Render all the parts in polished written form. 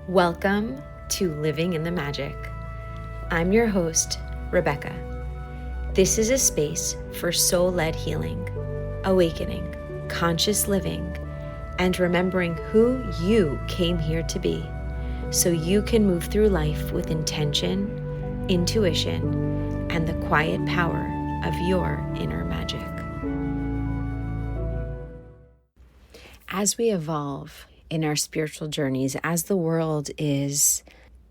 Welcome to Living in the Magic. I'm your host, Rebecca. This is a space for soul-led healing, awakening, conscious living, and remembering who you came here to be so you can move through life with intention, intuition, and the quiet power of your inner magic. As we evolve in our spiritual journeys, as the world is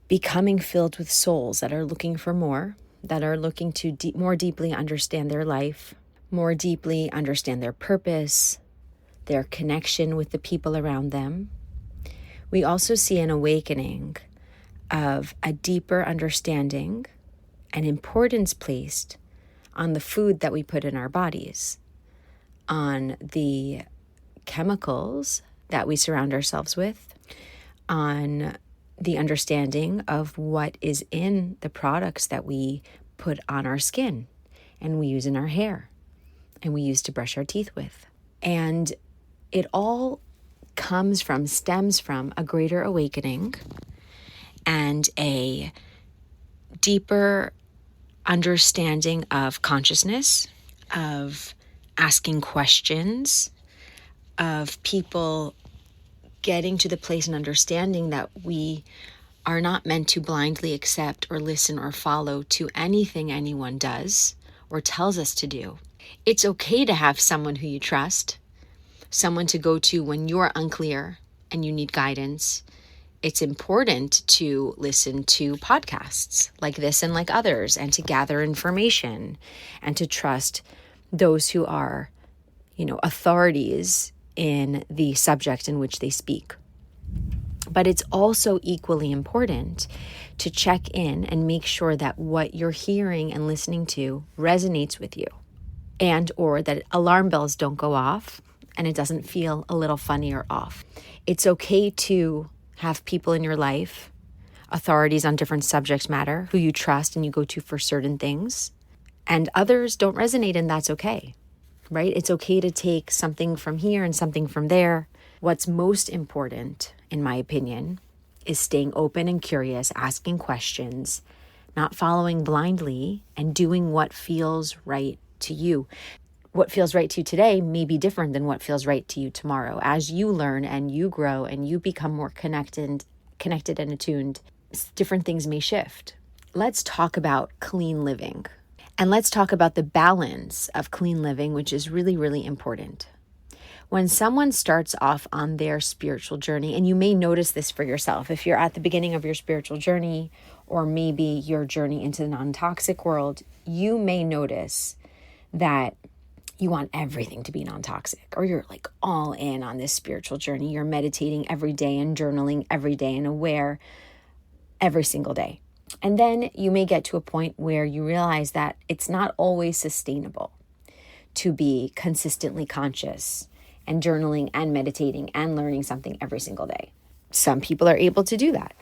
becoming filled with souls that are looking for more, that are looking to more deeply understand their life, more deeply understand their purpose, their connection with the people around them, we also see an awakening of a deeper understanding and importance placed on the food that we put in our bodies, on the chemicals that we surround ourselves with, on the understanding of what is in the products that we put on our skin and we use in our hair and we use to brush our teeth with. And it all stems from a greater awakening and a deeper understanding of consciousness, of asking questions, of people getting to the place and understanding that we are not meant to blindly accept or listen or follow to anything anyone does or tells us to do. It's okay to have someone who you trust, someone to go to when you're unclear and you need guidance. It's important to listen to podcasts like this and like others, and to gather information and to trust those who are, authorities in the subject in which they speak. But it's also equally important to check in and make sure that what you're hearing and listening to resonates with you, and or that alarm bells don't go off and it doesn't feel a little funny or off. It's okay to have people in your life, authorities on different subject matter, who you trust and you go to for certain things, and others don't resonate, and that's okay. Right? It's okay to take something from here and something from there. What's most important, in my opinion, is staying open and curious, asking questions, not following blindly, and doing what feels right to you. What feels right to you today may be different than what feels right to you tomorrow. As you learn and you grow and you become more connected and attuned, different things may shift. Let's talk about clean living. And let's talk about the balance of clean living, which is really, really important. When someone starts off on their spiritual journey, and you may notice this for yourself, if you're at the beginning of your spiritual journey, or maybe your journey into the non-toxic world, you may notice that you want everything to be non-toxic, or you're like all in on this spiritual journey. You're meditating every day and journaling every day and aware every single day. And then you may get to a point where you realize that it's not always sustainable to be consistently conscious and journaling and meditating and learning something every single day. Some people are able to do that,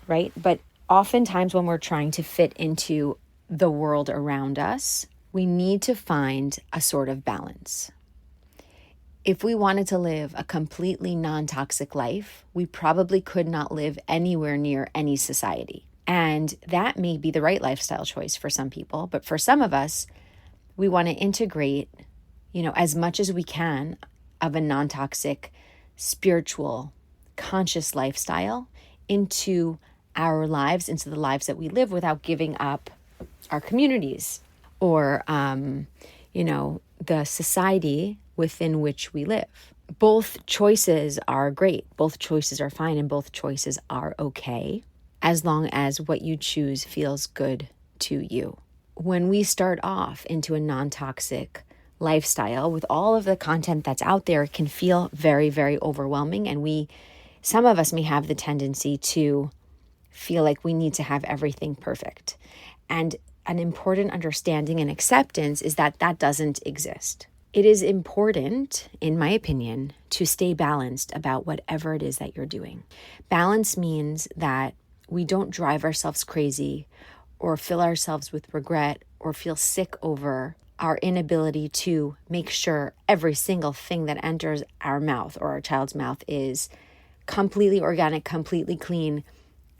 right? But oftentimes when we're trying to fit into the world around us, we need to find a sort of balance. If we wanted to live a completely non-toxic life, we probably could not live anywhere near any society. And that may be the right lifestyle choice for some people, but for some of us, we want to integrate, as much as we can of a non-toxic, spiritual, conscious lifestyle into our lives, into the lives that we live, without giving up our communities or, the society within which we live. Both choices are great. Both choices are fine, and both choices are okay, as long as what you choose feels good to you. When we start off into a non-toxic lifestyle with all of the content that's out there, it can feel very, very overwhelming. And some of us may have the tendency to feel like we need to have everything perfect. And an important understanding and acceptance is that that doesn't exist. It is important, in my opinion, to stay balanced about whatever it is that you're doing. Balance means that we don't drive ourselves crazy or fill ourselves with regret or feel sick over our inability to make sure every single thing that enters our mouth or our child's mouth is completely organic, completely clean,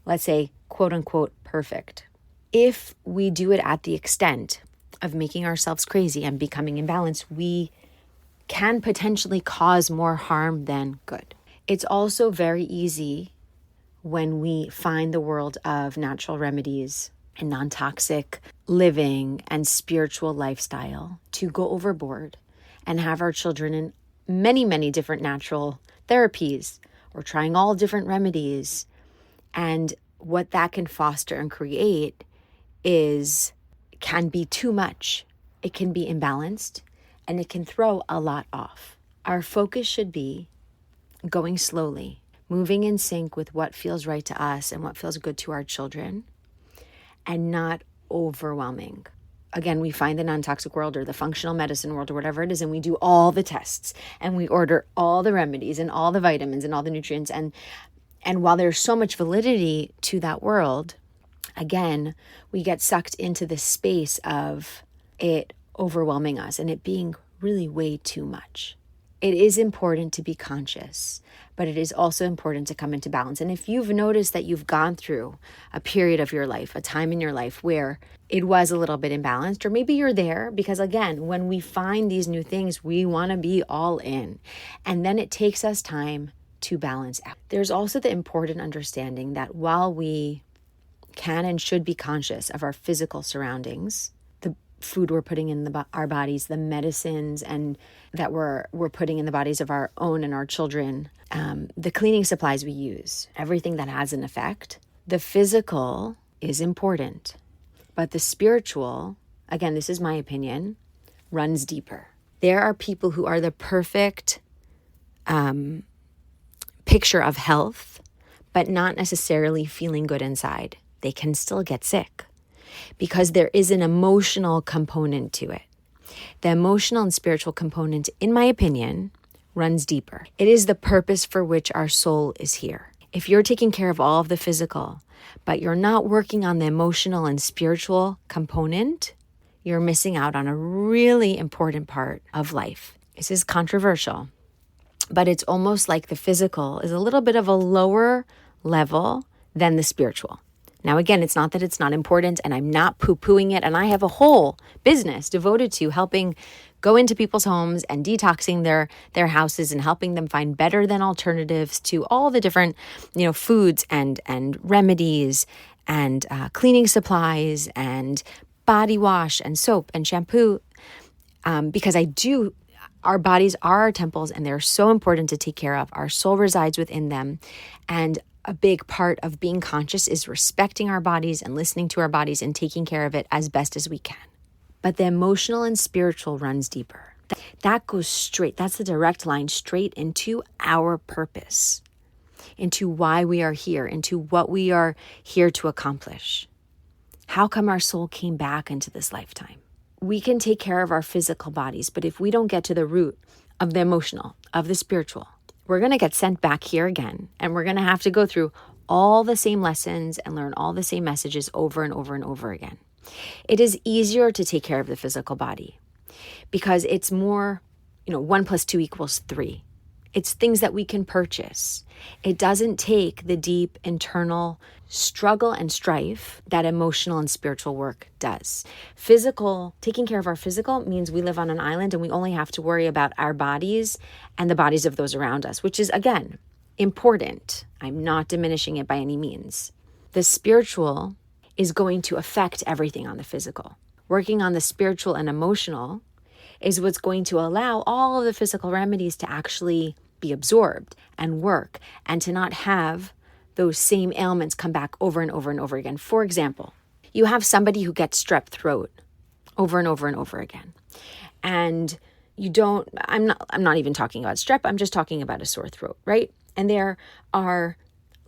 let's say, quote unquote, perfect. If we do it at the extent of making ourselves crazy and becoming imbalanced, we can potentially cause more harm than good. It's also very easy when we find the world of natural remedies and non-toxic living and spiritual lifestyle to go overboard and have our children in many, many different natural therapies or trying all different remedies. And what that can foster and create can be too much. It can be imbalanced and it can throw a lot off. Our focus should be going slowly, moving in sync with what feels right to us and what feels good to our children, and not overwhelming. Again, we find the non-toxic world or the functional medicine world or whatever it is, and we do all the tests and we order all the remedies and all the vitamins and all the nutrients. And while there's so much validity to that world, again, we get sucked into this space of it overwhelming us and it being really way too much. It is important to be conscious, but it is also important to come into balance. And if you've noticed that you've gone through a period of your life, a time in your life where it was a little bit imbalanced, or maybe you're there, because again, when we find these new things, we want to be all in. And then it takes us time to balance out. There's also the important understanding that while we can and should be conscious of our physical surroundings, the food we're putting in our bodies, the medicines and that we're putting in the bodies of our own and our children, the cleaning supplies we use, everything that has an effect. The physical is important, but the spiritual, again, this is my opinion, runs deeper. There are people who are the perfect picture of health, but not necessarily feeling good inside. They can still get sick because there is an emotional component to it. The emotional and spiritual component, in my opinion, runs deeper. It is the purpose for which our soul is here. If you're taking care of all of the physical, but you're not working on the emotional and spiritual component, you're missing out on a really important part of life. This is controversial, but it's almost like the physical is a little bit of a lower level than the spiritual. Now, again, it's not that it's not important and I'm not poo-pooing it. And I have a whole business devoted to helping go into people's homes and detoxing their houses and helping them find better than alternatives to all the different, foods and remedies and cleaning supplies and body wash and soap and shampoo. Because our bodies are our temples and they're so important to take care of. Our soul resides within them. And a big part of being conscious is respecting our bodies and listening to our bodies and taking care of it as best as we can. But the emotional and spiritual runs deeper. That goes straight. That's the direct line straight into our purpose, into why we are here, into what we are here to accomplish. How come our soul came back into this lifetime? We can take care of our physical bodies, but if we don't get to the root of the emotional, of the spiritual, we're going to get sent back here again, and we're going to have to go through all the same lessons and learn all the same messages over and over and over again. It is easier to take care of the physical body because it's more, 1 + 2 = 3. It's things that we can purchase. It doesn't take the deep internal struggle and strife that emotional and spiritual work does. Taking care of our physical means we live on an island and we only have to worry about our bodies and the bodies of those around us, which is, again, important. I'm not diminishing it by any means. The spiritual is going to affect everything on the physical. Working on the spiritual and emotional is what's going to allow all of the physical remedies to actually be absorbed and work and to not have those same ailments come back over and over and over again. For example, you have somebody who gets strep throat over and over and over again. And I'm not even talking about strep, I'm just talking about a sore throat, right? And there are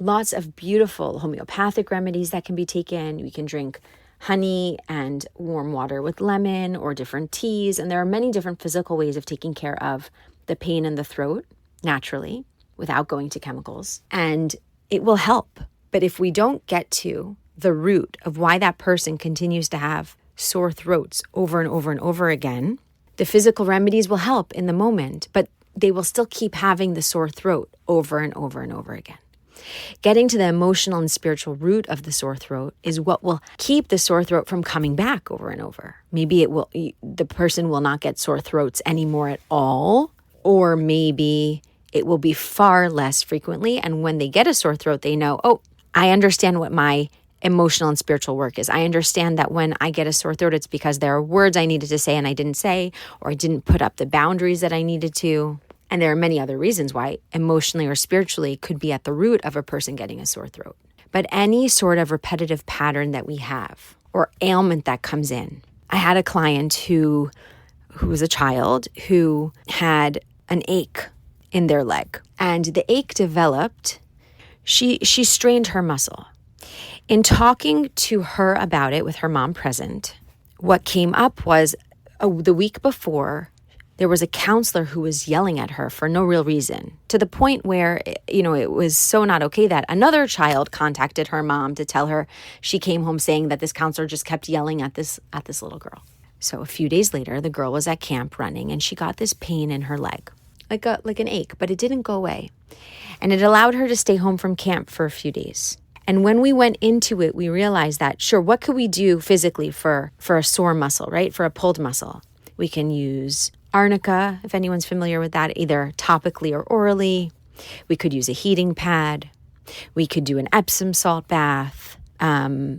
lots of beautiful homeopathic remedies that can be taken. We can drink honey and warm water with lemon or different teas. And there are many different physical ways of taking care of the pain in the throat naturally without going to chemicals. And it will help. But if we don't get to the root of why that person continues to have sore throats over and over and over again, the physical remedies will help in the moment, but they will still keep having the sore throat over and over and over again. Getting to the emotional and spiritual root of the sore throat is what will keep the sore throat from coming back over and over. Maybe the person will not get sore throats anymore at all, or maybe it will be far less frequently. And when they get a sore throat, they know, oh, I understand what my emotional and spiritual work is. I understand that when I get a sore throat, it's because there are words I needed to say and I didn't say, or I didn't put up the boundaries that I needed to. And there are many other reasons why emotionally or spiritually could be at the root of a person getting a sore throat. But any sort of repetitive pattern that we have or ailment that comes in. I had a client who was a child who had an ache in their leg, and the ache developed. She strained her muscle. In talking to her about it with her mom present, what came up was the week before, there was a counselor who was yelling at her for no real reason, to the point where, it was so not okay that another child contacted her mom to tell her she came home saying that this counselor just kept yelling at this little girl. So a few days later, the girl was at camp running and she got this pain in her leg, like an ache, but it didn't go away. And it allowed her to stay home from camp for a few days. And when we went into it, we realized that, sure, what could we do physically for a sore muscle, right? For a pulled muscle? We can use arnica, if anyone's familiar with that, either topically or orally. We could use a heating pad. We could do an Epsom salt bath.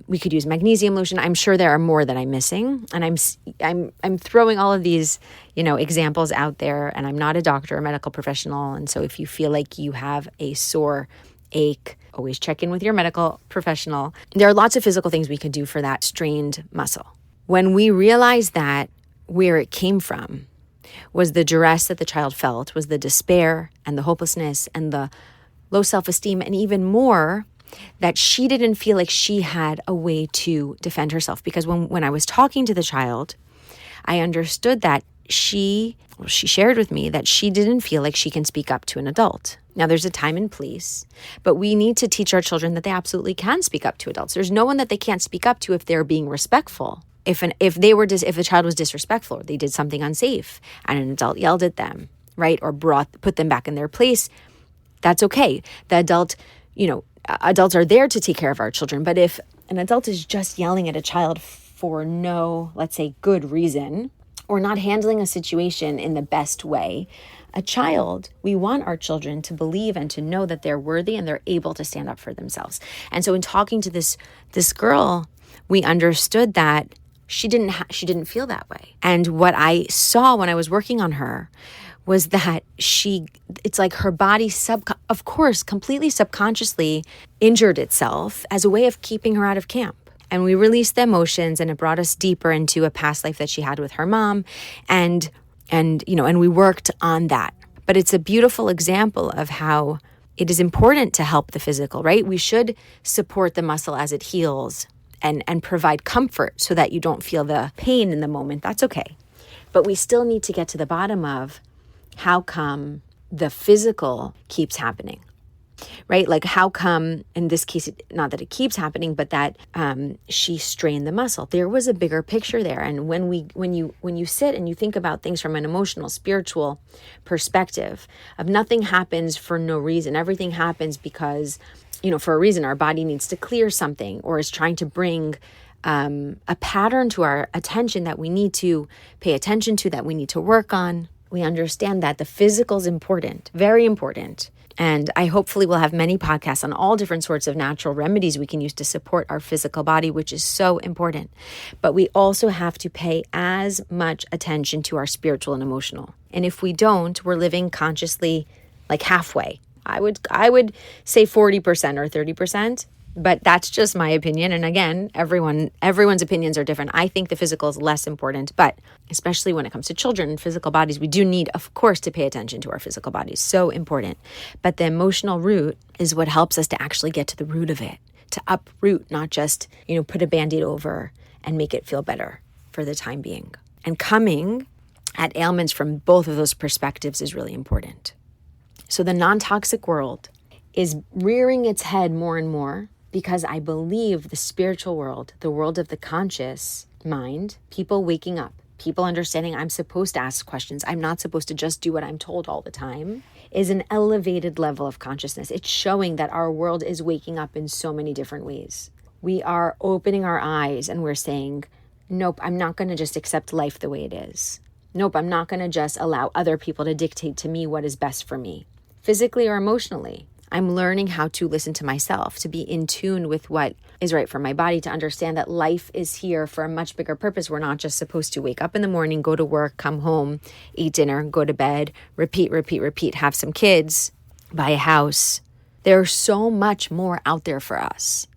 We could use magnesium lotion. I'm sure there are more that I'm missing. And I'm throwing all of these, examples out there, and I'm not a doctor or medical professional. And so if you feel like you have a sore ache, always check in with your medical professional. There are lots of physical things we could do for that strained muscle. When we realized that where it came from was the duress that the child felt, was the despair and the hopelessness and the low self-esteem, and even more, that she didn't feel like she had a way to defend herself. Because when I was talking to the child, I understood that she shared with me that she didn't feel like she can speak up to an adult. Now, there's a time and place, but we need to teach our children that they absolutely can speak up to adults. There's no one that they can't speak up to if they're being respectful. If the child was disrespectful, or they did something unsafe, and an adult yelled at them, right, or put them back in their place, that's okay. The adult, adults are there to take care of our children. But if an adult is just yelling at a child for no, let's say, good reason, or not handling a situation in the best way, we want our children to believe and to know that they're worthy and they're able to stand up for themselves. And so in talking to this girl, we understood that she didn't feel that way. And what I saw when I was working on her was that it's like her body, of course, completely subconsciously injured itself as a way of keeping her out of camp. And we released the emotions, and it brought us deeper into a past life that she had with her mom. And we worked on that. But it's a beautiful example of how it is important to help the physical, right? We should support the muscle as it heals and provide comfort so that you don't feel the pain in the moment. That's okay. But we still need to get to the bottom of how come the physical keeps happening, right? Like how come, in this case, not that it keeps happening, but that she strained the muscle. There was a bigger picture there. And when you sit and you think about things from an emotional, spiritual perspective of nothing happens for no reason. Everything happens because, for a reason. Our body needs to clear something or is trying to bring a pattern to our attention that we need to pay attention to, that we need to work on. We understand that the physical is important, very important. And I hopefully will have many podcasts on all different sorts of natural remedies we can use to support our physical body, which is so important. But we also have to pay as much attention to our spiritual and emotional. And if we don't, we're living consciously like halfway. I would say 40% or 30%, but that's just my opinion. And again, everyone's opinions are different. I think the physical is less important, but especially when it comes to children and physical bodies, we do need, of course, to pay attention to our physical bodies. So important. But the emotional root is what helps us to actually get to the root of it, to uproot, not just, put a Band-Aid over and make it feel better for the time being. And coming at ailments from both of those perspectives is really important. So the non-toxic world is rearing its head more and more because I believe the spiritual world, the world of the conscious mind, people waking up, people understanding I'm supposed to ask questions, I'm not supposed to just do what I'm told all the time, is an elevated level of consciousness. It's showing that our world is waking up in so many different ways. We are opening our eyes and we're saying, nope, I'm not going to just accept life the way it is. Nope, I'm not going to just allow other people to dictate to me what is best for me, physically or emotionally. I'm learning how to listen to myself, to be in tune with what is right for my body, to understand that life is here for a much bigger purpose. We're not just supposed to wake up in the morning, go to work, come home, eat dinner, go to bed, repeat, have some kids, buy a house. There's so much more out there for us.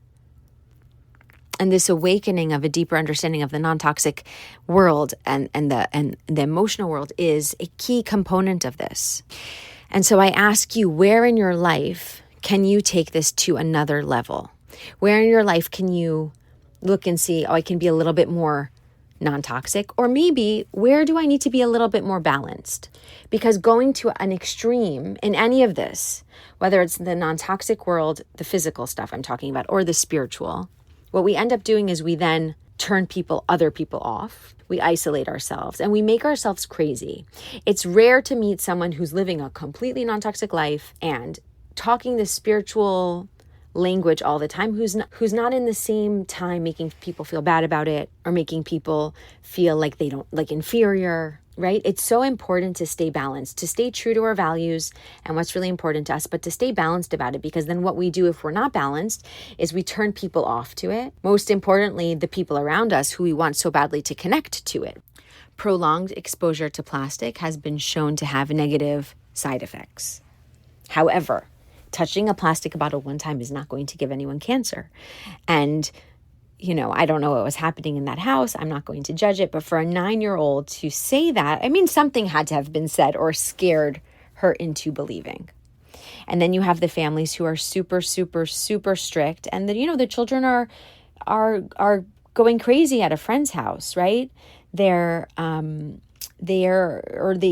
And this awakening of a deeper understanding of the non-toxic world and the emotional world is a key component of this. And so I ask you, where in your life can you take this to another level? Where in your life can you look and see, I can be a little bit more non-toxic? Or maybe, where do I need to be a little bit more balanced? Because going to an extreme in any of this, whether it's the non-toxic world, the physical stuff I'm talking about, or the spiritual, what we end up doing is we then turn other people off. We isolate ourselves and we make ourselves crazy. It's rare to meet someone who's living a completely non-toxic life and talking the spiritual language all the time, who's not in the same time making people feel bad about it or making people feel like they don't, like, inferior, right? It's so important to stay balanced, to stay true to our values and what's really important to us, but to stay balanced about it, because then what we do if we're not balanced is we turn people off to it. Most importantly, the people around us who we want so badly to connect to it. Prolonged exposure to plastic has been shown to have negative side effects. However, touching a plastic bottle one time is not going to give anyone cancer. And I don't know what was happening in that house. I'm not going to judge it. But for a 9-year-old to say that, something had to have been said or scared her into believing. And then you have the families who are super, super, super strict. And the children are going crazy at a friend's house, right? They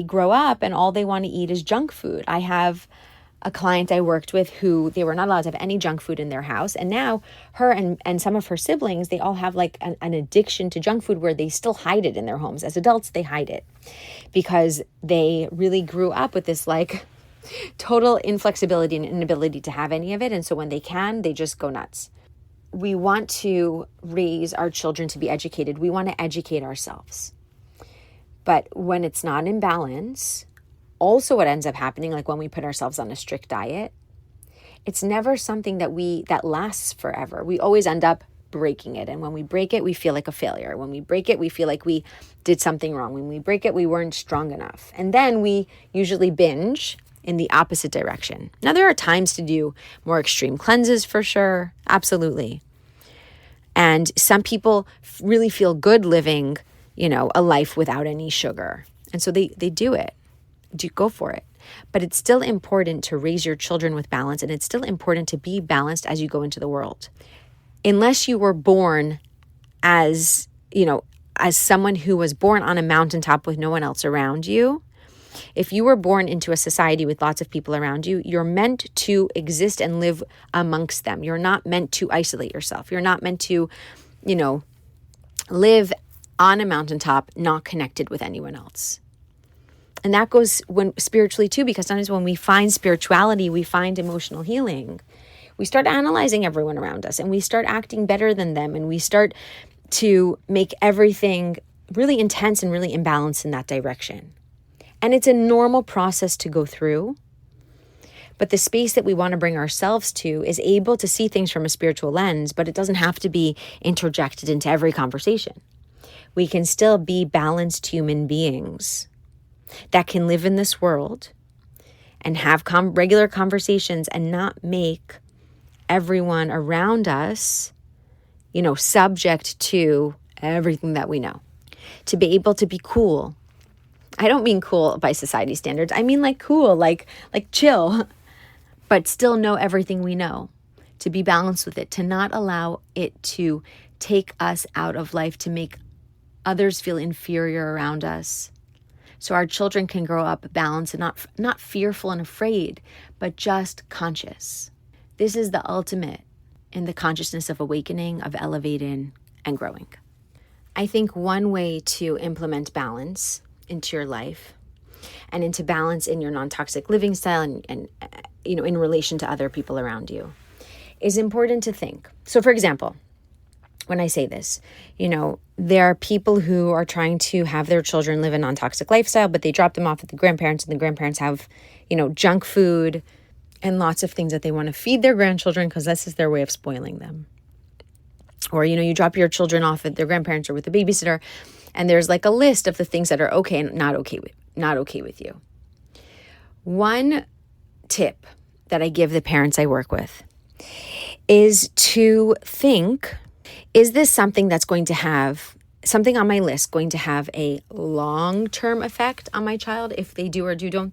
grow up and all they want to eat is junk food. I have a client I worked with who they were not allowed to have any junk food in their house. And now her and some of her siblings, they all have like an addiction to junk food where they still hide it in their homes. As adults, they hide it because they really grew up with this like total inflexibility and inability to have any of it. And so when they can, they just go nuts. We want to raise our children to be educated. We want to educate ourselves. But when it's not in balance, also what ends up happening, like when we put ourselves on a strict diet, it's never something that lasts forever. We always end up breaking it. And when we break it, we feel like a failure. When we break it, we feel like we did something wrong. When we break it, we weren't strong enough. And then we usually binge in the opposite direction. Now, there are times to do more extreme cleanses for sure. Absolutely. And some people really feel good living, a life without any sugar. And so they do it. Go for it. But it's still important to raise your children with balance, and it's still important to be balanced as you go into the world. Unless you were born as someone who was born on a mountaintop with no one else around you, if you were born into a society with lots of people around you, you're meant to exist and live amongst them. You're not meant to isolate yourself. You're not meant to, live on a mountaintop, not connected with anyone else. And that goes spiritually too, because sometimes when we find spirituality, we find emotional healing. We start analyzing everyone around us and we start acting better than them. And we start to make everything really intense and really imbalanced in that direction. And it's a normal process to go through. But the space that we want to bring ourselves to is able to see things from a spiritual lens, but it doesn't have to be interjected into every conversation. We can still be balanced human beings that can live in this world and have regular conversations and not make everyone around us, subject to everything that we know. To be able to be cool. I don't mean cool by society standards. I mean like cool, like chill, but still know everything we know. To be balanced with it, to not allow it to take us out of life, to make others feel inferior around us. So our children can grow up balanced and not fearful and afraid, but just conscious. This is the ultimate in the consciousness of awakening, of elevating, and growing. I think one way to implement balance into your life and into balance in your non-toxic living style and in relation to other people around you is important to think. So for example, when I say this, there are people who are trying to have their children live a non-toxic lifestyle, but they drop them off at the grandparents, and the grandparents have, junk food and lots of things that they want to feed their grandchildren because this is their way of spoiling them. Or, you drop your children off at their grandparents or with a babysitter, and there's like a list of the things that are okay and not okay with you. One tip that I give the parents I work with is to think, is this something that's going to have something on my list going to have a long-term effect on my child if they do or don't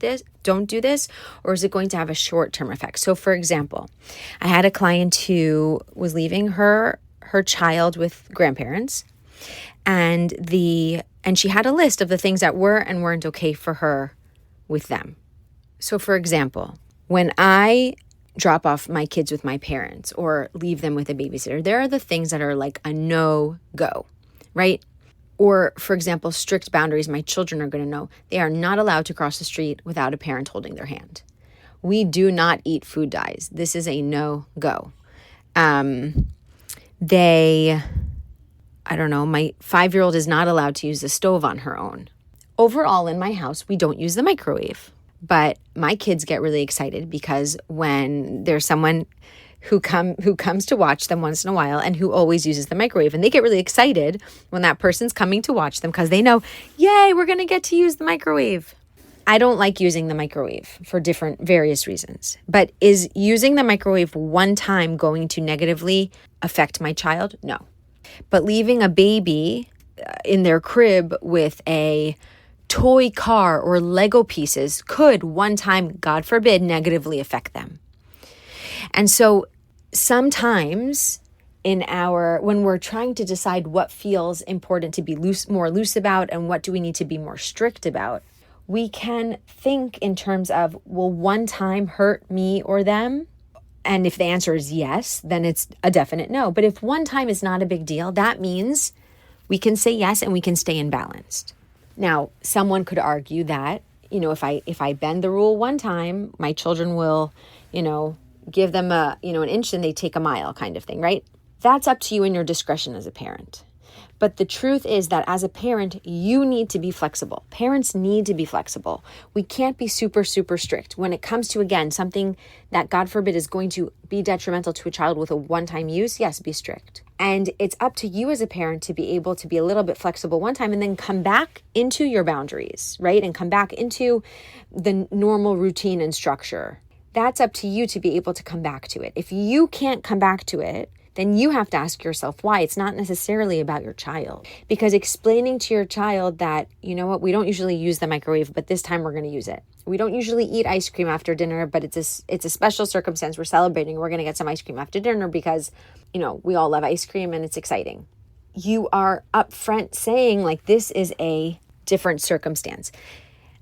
do this, or is it going to have a short-term effect? So for example, I had a client who was leaving her child with grandparents, and she had a list of the things that were and weren't okay for her with them. So for example, when I drop off my kids with my parents or leave them with a babysitter, there are the things that are like a no-go, right? Or for example, strict boundaries my children are going to know. They are not allowed to cross the street without a parent holding their hand. We do not eat food dyes. This is a no-go. My 5-year-old is not allowed to use the stove on her own. Overall, in my house, we don't use the microwave. But my kids get really excited because when there's someone who comes to watch them once in a while and who always uses the microwave, and they get really excited when that person's coming to watch them because they know, yay, we're going to get to use the microwave. I don't like using the microwave for various reasons. But is using the microwave one time going to negatively affect my child? No. But leaving a baby in their crib with a toy car or Lego pieces could one time, God forbid, negatively affect them. And so sometimes when we're trying to decide what feels important to be more loose about and what do we need to be more strict about, we can think in terms of, will one time hurt me or them? And if the answer is yes, then it's a definite no. But if one time is not a big deal, that means we can say yes and we can stay in balanced. Now, someone could argue that, if I bend the rule one time, my children will, give them an inch and they take a mile kind of thing, right? That's up to you and your discretion as a parent. But the truth is that as a parent, you need to be flexible. Parents need to be flexible. We can't be super, super strict. When it comes to, again, something that, God forbid, is going to be detrimental to a child with a one-time use, yes, be strict. And it's up to you as a parent to be able to be a little bit flexible one time and then come back into your boundaries, right? And come back into the normal routine and structure. That's up to you to be able to come back to it. If you can't come back to it, then you have to ask yourself why. It's not necessarily about your child. Because explaining to your child that, we don't usually use the microwave, but this time we're going to use it. We don't usually eat ice cream after dinner, but it's a special circumstance. We're celebrating. We're going to get some ice cream after dinner because, we all love ice cream and it's exciting. You are upfront saying this is a different circumstance.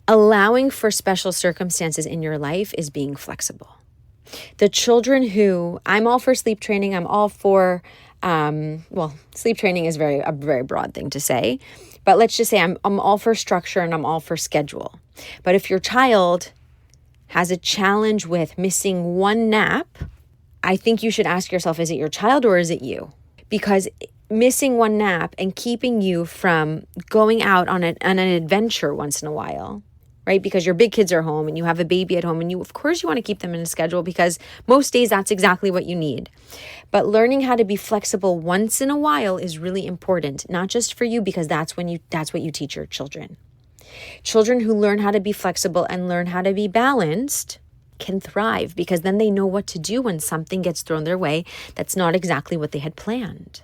Allowing for special circumstances in your life is being flexible. The children I'm all for sleep training. I'm all for, sleep training is a very broad thing to say, but let's just say I'm all for structure and I'm all for schedule. But if your child has a challenge with missing one nap, I think you should ask yourself, is it your child or is it you? Because missing one nap and keeping you from going out on an adventure once in a while, right? Because your big kids are home and you have a baby at home and of course you want to keep them in a schedule because most days that's exactly what you need. But learning how to be flexible once in a while is really important, not just for you, because that's what you teach your children. Children who learn how to be flexible and learn how to be balanced can thrive because then they know what to do when something gets thrown their way that's not exactly what they had planned.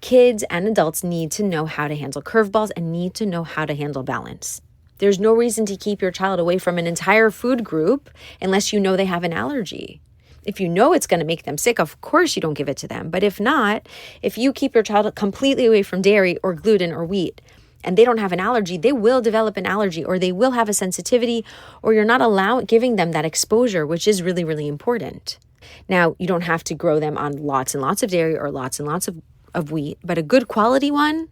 Kids and adults need to know how to handle curveballs and need to know how to handle balance. There's no reason to keep your child away from an entire food group unless you know they have an allergy. If you know it's going to make them sick, of course you don't give it to them. But if not, if you keep your child completely away from dairy or gluten or wheat and they don't have an allergy, they will develop an allergy or they will have a sensitivity, or you're not giving them that exposure, which is really, really important. Now, you don't have to grow them on lots and lots of dairy or lots and lots of wheat, but a good quality one,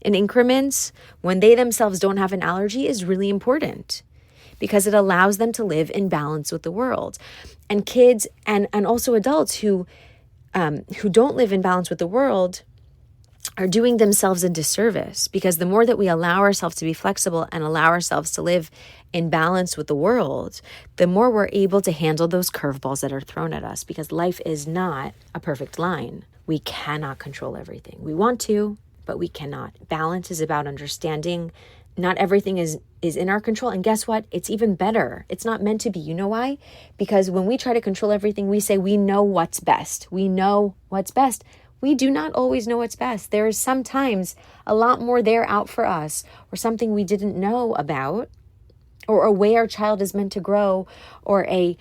in increments when they themselves don't have an allergy is really important because it allows them to live in balance with the world. And kids and also adults who don't live in balance with the world are doing themselves a disservice, because the more that we allow ourselves to be flexible and allow ourselves to live in balance with the world, the more we're able to handle those curveballs that are thrown at us, because life is not a perfect line. We cannot control everything. We want to, but we cannot. Balance is about understanding not everything is in our control. And guess what? It's even better. It's not meant to be. You know why? Because when we try to control everything, we say we know what's best. We know what's best. We do not always know what's best. There is sometimes a lot more there out for us, or something we didn't know about, or a way our child is meant to grow, or a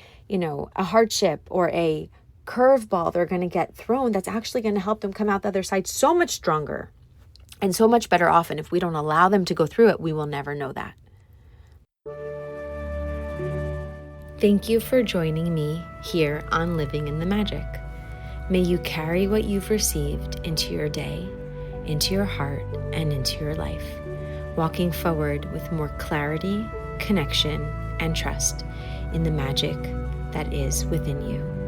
hardship or a curveball they're going to get thrown that's actually going to help them come out the other side so much stronger and so much better off. And if we don't allow them to go through it, we will never know that. Thank you for joining me here on Living in the Magic. May you carry what you've received into your day, into your heart, and into your life, walking forward with more clarity, connection, and trust in the magic that is within you.